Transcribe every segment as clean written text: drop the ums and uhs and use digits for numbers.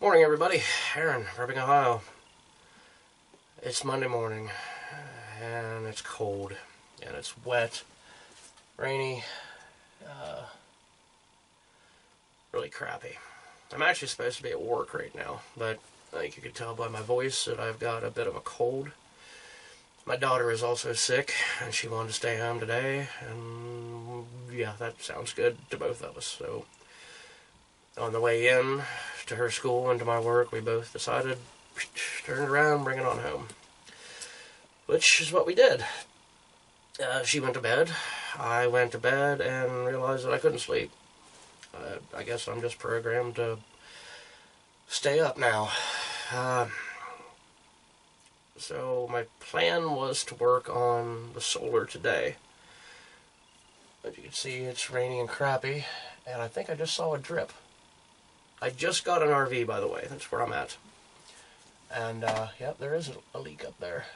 Morning, everybody. Aaron, Irving, Ohio. It's Monday morning, and it's cold, and it's wet, rainy, really crappy. I'm actually supposed to be at work right now, but I think you can tell by my voice that I've got a bit of a cold. My daughter is also sick, and she wanted to stay home today, and yeah, that sounds good to both of us. So, on the way in to her school and to my work, we both decided, turn it around, bring it on home. Which is what we did. She went to bed, I went to bed, and realized that I couldn't sleep. I guess I'm just programmed to stay up now. So my plan was to work on the solar today. As you can see, it's rainy and crappy, and I think I just saw a drip. I just got an RV, by the way. That's where I'm at. And, yep, there is a leak up there.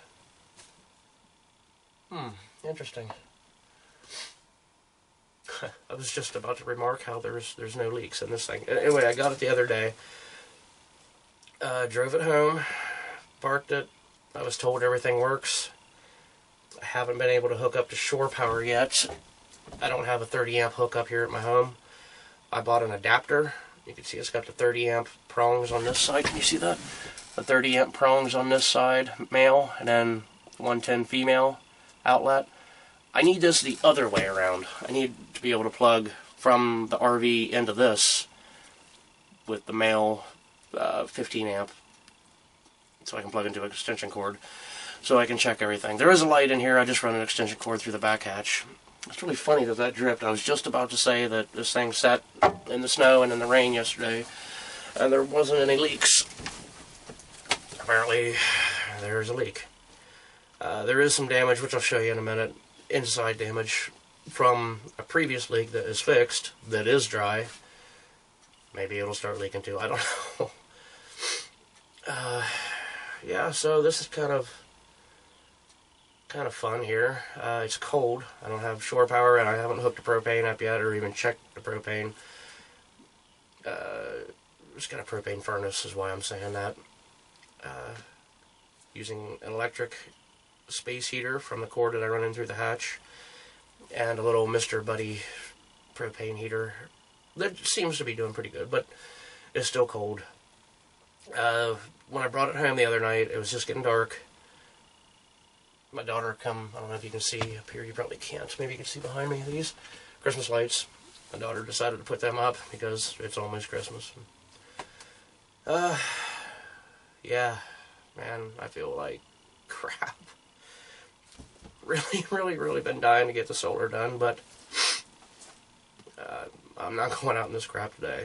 Interesting. I was just about to remark how there's no leaks in this thing. Anyway, I got it the other day. Drove it home, parked it. I was told everything works. I haven't been able to hook up to shore power yet. I don't have a 30 amp hookup here at my home. I bought an adapter. You can see it's got the 30 amp prongs on this side. Can you see that? The 30 amp prongs on this side, male, and then 110 female outlet. I need this the other way around. I need to be able to plug from the RV into this with the male 15 amp, so I can plug into an extension cord, so I can check everything. There is a light in here. I just run an extension cord through the back hatch. It's really funny that dripped. I was just about to say that this thing sat in the snow and in the rain yesterday, and there wasn't any leaks. Apparently, there's a leak. There is some damage, which I'll show you in a minute. Inside damage from a previous leak that is fixed, that is dry. Maybe it'll start leaking too. I don't know. Yeah, so this is kind of fun here. It's cold. I don't have shore power, and I haven't hooked the propane up yet, or even checked the propane. Just got a propane furnace, is why I'm saying that. Using an electric space heater from the cord that I run in through the hatch, and a little Mr. Buddy propane heater that seems to be doing pretty good, but it's still cold. When I brought it home the other night, it was just getting dark. My daughter I don't know if you can see up here, you probably can't, maybe you can see behind me these Christmas lights. My daughter decided to put them up because it's almost Christmas. Yeah, man, I feel like crap. Really been dying to get the solar done, but I'm not going out in this crap today.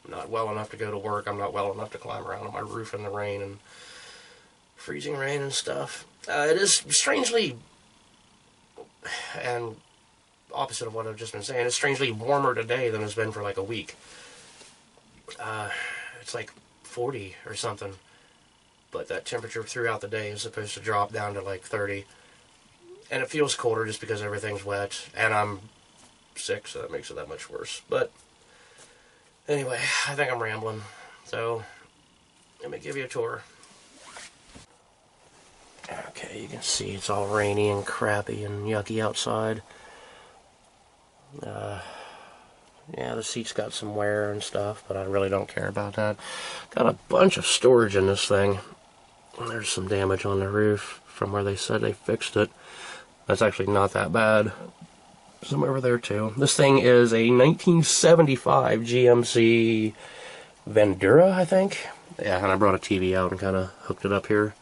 I'm not well enough to go to work. I'm not well enough to climb around on my roof in the rain and freezing rain and stuff. It is strangely, and opposite of what I've just been saying, it's strangely warmer today than it's been for like a week. It's like 40 or something, but that temperature throughout the day is supposed to drop down to like 30. And it feels colder just because everything's wet, and I'm sick, so that makes it that much worse. But anyway, I think I'm rambling, so let me give you a tour. Okay, you can see it's all rainy and crappy and yucky outside. Yeah, the seat's got some wear and stuff, but I really don't care about that. Got a bunch of storage in this thing. There's some damage on the roof from where they said they fixed it. That's actually not that bad. Some over there too. This thing is a 1975 GMC Vandura, I think. Yeah, and I brought a TV out and kind of hooked it up here.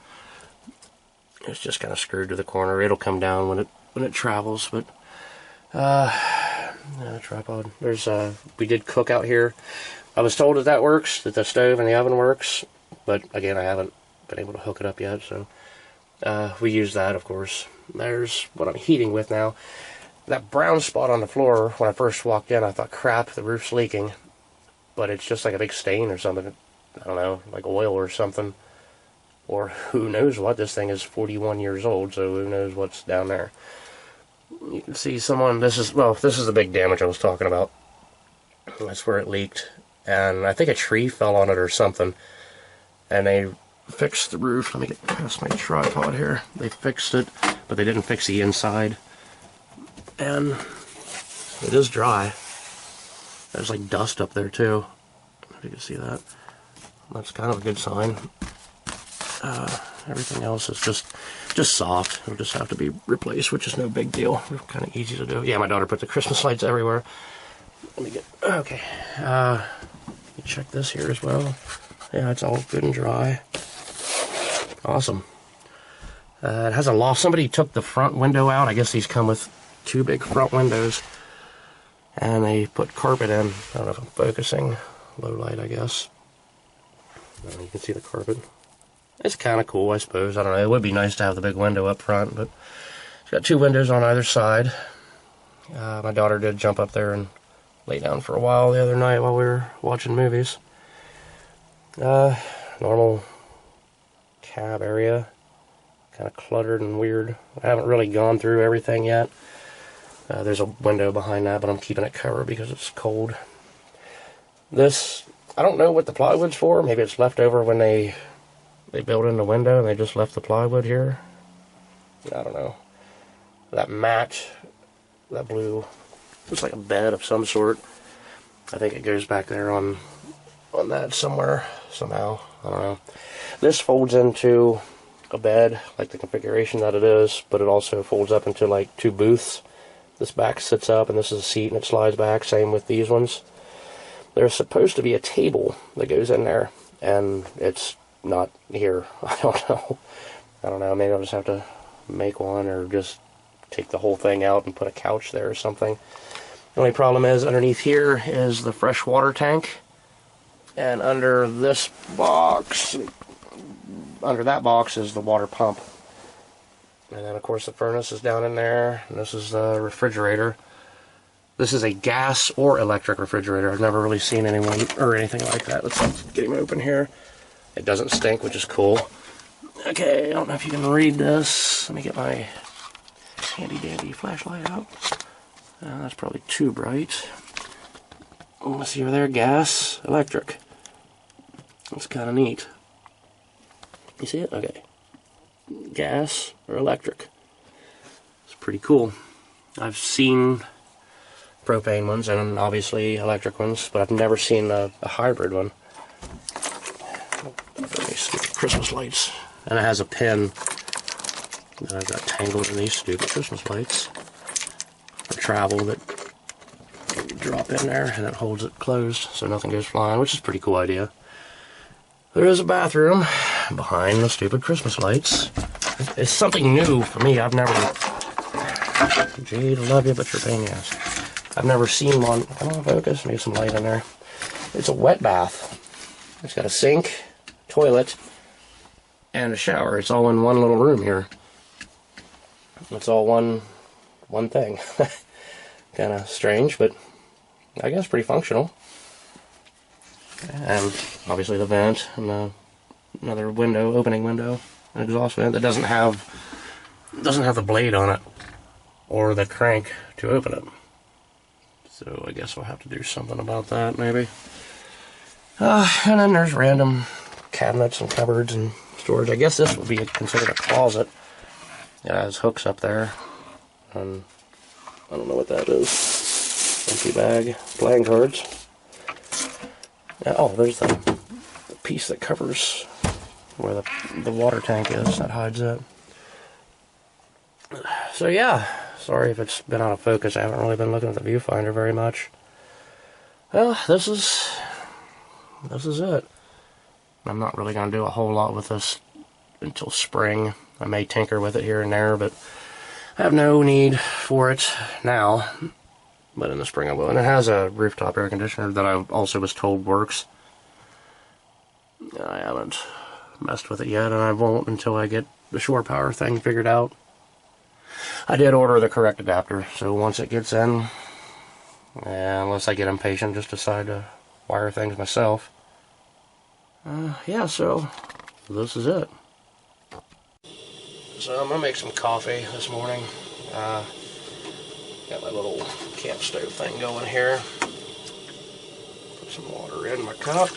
It's just kind of screwed to the corner. It'll come down when it travels, but tripod. There's we did cook out here. I was told that works, that the stove and the oven works, but again, I haven't been able to hook it up yet, so we use that, of course. There's what I'm heating with now. That brown spot on the floor, when I first walked in, I thought, crap, the roof's leaking. But it's just like a big stain or something. I don't know, like oil or something. Or who knows what. This thing is 41 years old, so who knows what's down there. You can see this is the big damage I was talking about. That's where it leaked. and I think a tree fell on it or something, and they fixed the roof. Let me get past my tripod here. They fixed it, but they didn't fix the inside, and it is dry. There's like dust up there too, if you can see that. That's kind of a good sign. Everything else is just soft. It'll just have to be replaced, which is no big deal. Kind of easy to do. Yeah, my daughter put the Christmas lights everywhere. Let me get, okay. Let me check this here as well. Yeah, it's all good and dry. Awesome. It has a loft. Somebody took the front window out. I guess these come with 2 big front windows. And they put carpet in. I don't know if I'm focusing. Low light, I guess. You can see the carpet. It's kind of cool, I suppose. I don't know. It would be nice to have the big window up front, but it's got 2 windows on either side. My daughter did jump up there and lay down for a while the other night while we were watching movies. Normal cab area. Kind of cluttered and weird. I haven't really gone through everything yet. There's a window behind that, but I'm keeping it covered because it's cold. This, I don't know what the plywood's for. Maybe it's left over when they built in the window and they just left the plywood here. I don't know. That mat, that blue, looks like a bed of some sort. I think it goes back there on that somewhere, somehow. I don't know. This folds into a bed, like the configuration that it is, but it also folds up into like 2 booths. This back sits up, and this is a seat, and it slides back. Same with these ones. There's supposed to be a table that goes in there, and it's not here. I don't know. Maybe I'll just have to make one, or just take the whole thing out and put a couch there or something. The only problem is, underneath here is the fresh water tank, and under this box, under that box is the water pump. And then, of course, the furnace is down in there. And this is the refrigerator. This is a gas or electric refrigerator. I've never really seen anyone or anything like that. Let's get him open here. It doesn't stink, which is cool. Okay, I don't know if you can read this. Let me get my handy-dandy flashlight out. That's probably too bright. Let's see over there. Gas, electric. That's kind of neat. You see it? Okay. Gas or electric. It's pretty cool. I've seen propane ones and obviously electric ones, but I've never seen a hybrid one. Stupid Christmas lights. And it has a pin that I've got tangled in these stupid Christmas lights for travel that you drop in there and it holds it closed so nothing goes flying, which is a pretty cool idea. There is a bathroom behind the stupid Christmas lights. It's something new for me. I've never... Jade, I love you, but you're a pain in the ass. I've never seen one. Come on, focus. Maybe some light in there. It's a wet bath. It's got a sink, toilet, and a shower. It's all in one little room here. It's all one thing. Kind of strange, but I guess pretty functional. And obviously the vent and another window, opening window, an exhaust vent that doesn't have the blade on it or the crank to open it. So I guess I'll have to do something about that maybe. And then there's random cabinets and cupboards and storage. I guess this would be considered a closet. It has hooks up there, and I don't know what that is. Empty bag, playing cards. Oh, there's the piece that covers where the water tank is. That hides it. So yeah, sorry if it's been out of focus. I haven't really been looking at the viewfinder very much. Well, this is it. I'm not really going to do a whole lot with this until spring. I may tinker with it here and there, but I have no need for it now. But in the spring I will. And it has a rooftop air conditioner that I also was told works. I haven't messed with it yet, and I won't until I get the shore power thing figured out. I did order the correct adapter, so once it gets in, unless I get impatient, just decide to wire things myself. Yeah, so this is it. So I'm going to make some coffee this morning. Got my little camp stove thing going here. Put some water in my cup.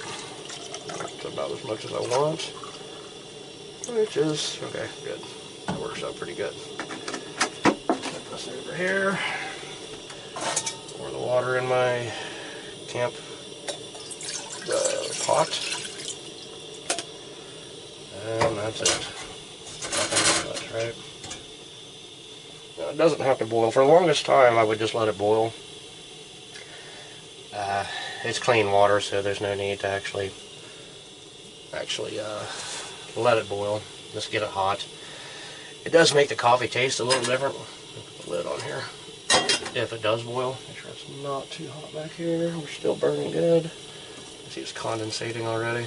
That's about as much as I want. Which is, okay, good. That works out pretty good. Put this over here. Pour the water in my camp pot. And that's it. Nothing much, right? Now, it doesn't have to boil. For the longest time, I would just let it boil. It's clean water, so there's no need to actually let it boil. Just get it hot. It does make the coffee taste a little different. Put the lid on here. If it does boil, make sure it's not too hot back here. We're still burning good. See, it's condensating already.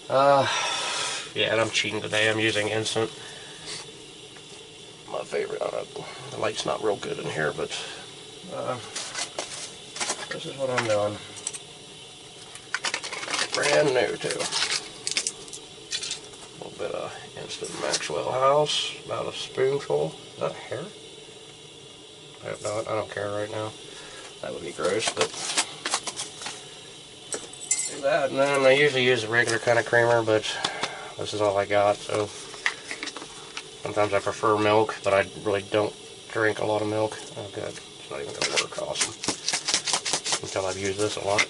Yeah, and I'm cheating today. I'm using instant. My favorite. The light's not real good in here, but this is what I'm doing. Brand new too. A little bit of instant Maxwell House. About a spoonful. Is that hair? I hope not. I don't care right now. That would be gross, but do that. And then I usually use a regular kind of creamer, but this is all I got. So sometimes I prefer milk, but I really don't drink a lot of milk. Oh, good. It's not even going to work. Awesome. Until I've used this a lot.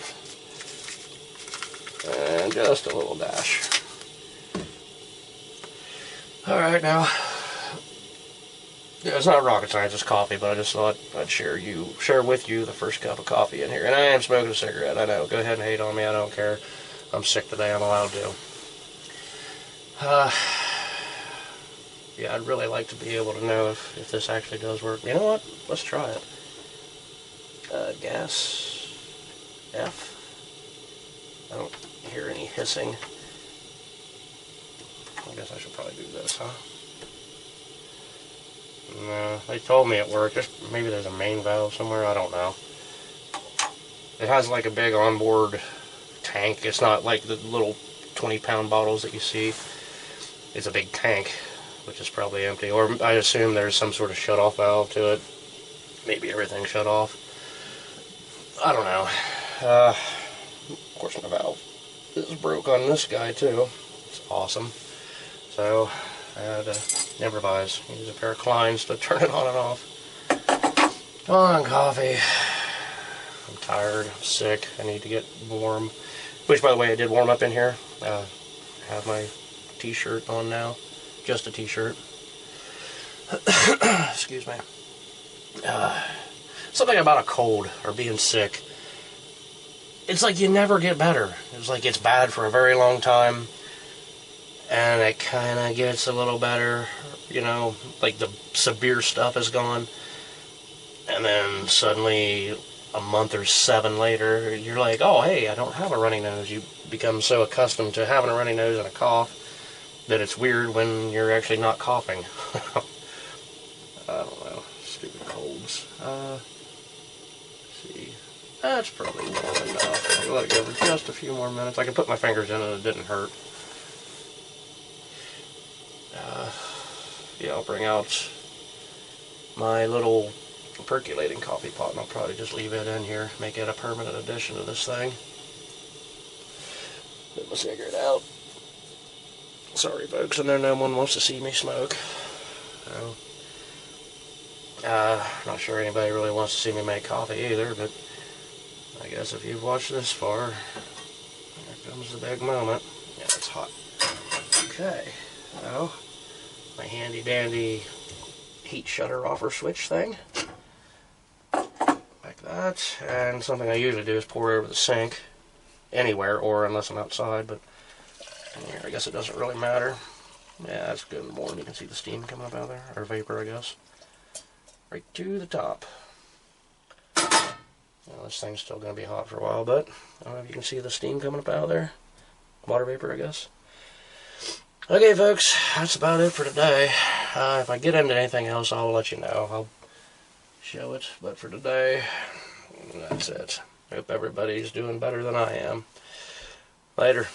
And just a little dash. Alright, now, yeah, it's not rocket science, it's coffee, but I just thought I'd share with you the first cup of coffee in here. And I am smoking a cigarette, I know. Go ahead and hate on me, I don't care. I'm sick today, I'm allowed to. Yeah, I'd really like to be able to know if this actually does work. You know what? Let's try it. Gas F. I don't hear any hissing. I guess I should probably do this, huh? No, they told me it worked. Maybe there's a main valve somewhere, I don't know. It has like a big onboard tank. It's not like the little 20-pound bottles that you see. It's a big tank, which is probably empty. Or I assume there's some sort of shut-off valve to it. Maybe everything shut off. I don't know. Of course my valve is broke on this guy too. It's awesome. So I had to improvise. Use a pair of Kleins to turn it on and off. Come on, coffee. I'm tired. I'm sick. I need to get warm. Which, by the way, I did warm up in here. I have my t-shirt on now. Just a t-shirt. Excuse me. Something about a cold or being sick. It's like you never get better. It's like it's bad for a very long time. And it kind of gets a little better, you know, like the severe stuff is gone. And then suddenly, a month or 7 later, you're like, oh, hey, I don't have a runny nose. You become so accustomed to having a runny nose and a cough that it's weird when you're actually not coughing. I don't know. Stupid colds. Let's see. That's probably warm enough. I'll let it go for just a few more minutes. I can put my fingers in and it didn't hurt. Yeah, I'll bring out my little percolating coffee pot and I'll probably just leave it in here, make it a permanent addition to this thing. Put my cigarette out. Sorry folks, I know no one wants to see me smoke. So, not sure anybody really wants to see me make coffee either, but I guess if you've watched this far, here comes the big moment. Yeah, it's hot. Okay, so my handy dandy heat shutter offer switch thing. Like that. And something I usually do is pour it over the sink. Anywhere, or unless I'm outside, but here, I guess it doesn't really matter. Yeah, that's good and warm. You can see the steam coming up out of there, or vapor, I guess. Right to the top. Well, this thing's still going to be hot for a while, but I don't know if you can see the steam coming up out of there. Water vapor, I guess. Okay, folks, that's about it for today. If I get into anything else, I'll let you know. I'll show it, but for today, that's it. Hope everybody's doing better than I am. Later.